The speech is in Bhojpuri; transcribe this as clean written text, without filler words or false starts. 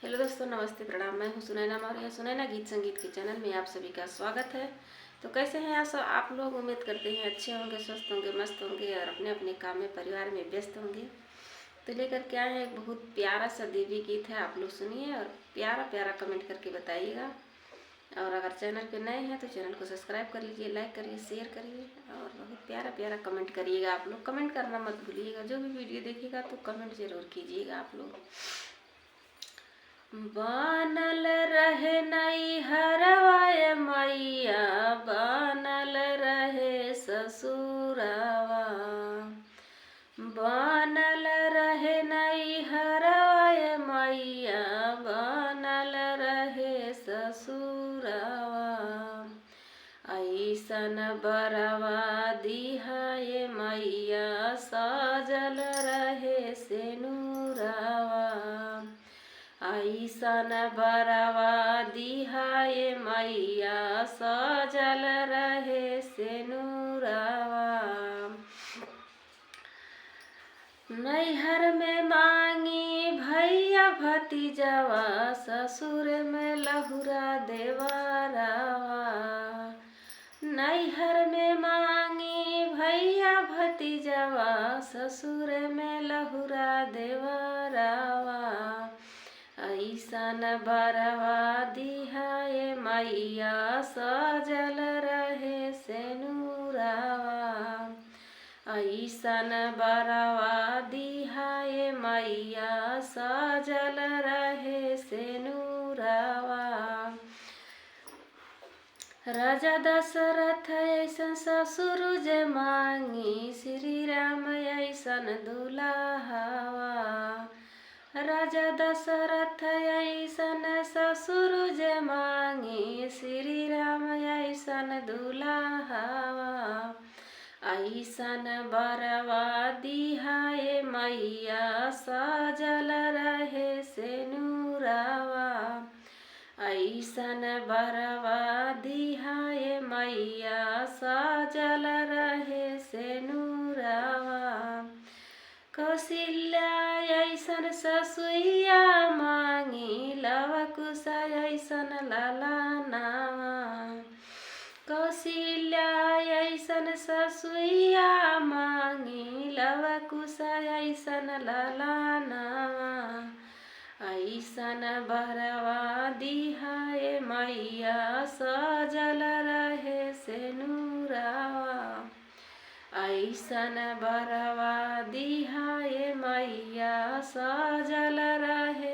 हेलो दोस्तों, नमस्ते, प्रणाम। मैं हूँ सुनैना मौर्य। सुनैना गीत संगीत के चैनल में आप सभी का स्वागत है। तो कैसे हैं आप लोग? उम्मीद करते हैं अच्छे होंगे, स्वस्थ होंगे, मस्त होंगे और अपने अपने काम में, परिवार में व्यस्त होंगे। तो लेकर के आए हैं एक बहुत प्यारा सा देवी गीत है, आप लोग सुनिए और प्यारा प्यारा कमेंट करके बताइएगा। और अगर चैनल पे नए हैं तो चैनल को सब्सक्राइब कर लीजिए, लाइक करिए, शेयर करिए और बहुत प्यारा प्यारा कमेंट करिएगा। आप लोग कमेंट करना मत भूलिएगा। जो भी वीडियो देखिएगा तो कमेंट ज़रूर कीजिएगा आप लोग। बनल रहे नैहरवा मैया, बनल रहे ससुरवा, बनल रहे नैहरवा मैया, बनल रहे ससुरवा। ऐसन बरवा दिहाए मैया, सजल रहे सेनुरवा। ऐसन बरवा दिहाए मैया, सजल रहे सेनुरवा। नैहर में मांगी भैया भतीजवा, ससुर में लहुरा देवरवा। नैहर में मांगी भैया भतीजवा, ससुर में लहुरा देवरवा। ऐसन बरवा दिहाए मैया, सजल रहे सेनुरवा। ऐसन बरवा दिहाए मैया, सजल रहे सेनुरवा। राजा दशरथ ऐसन ससुर जे मांगी, श्री राम ऐसन दुल्हवा। राजा दशरथ ऐसन ससुर जे मांगी, श्री राम ऐसन दुल्हवा। ऐसन बरवा दिहाए मैया, सजल रहे सेनुरवा। ऐसन बरवा दिहाए मैया, सजल रहे सेनुरवा। कौशल्या ऐसन ससुइया मांगी, लवकुश ऐसन ललनावा। कौशल्या ऐसन ससुइया मांगी, लवकुश ऐसन ललनावा। ऐसन बरवा दिहाए मैया, सजल रहे सेनुरवा। ऐसन बरवा दिहाए मैया, सजल रहे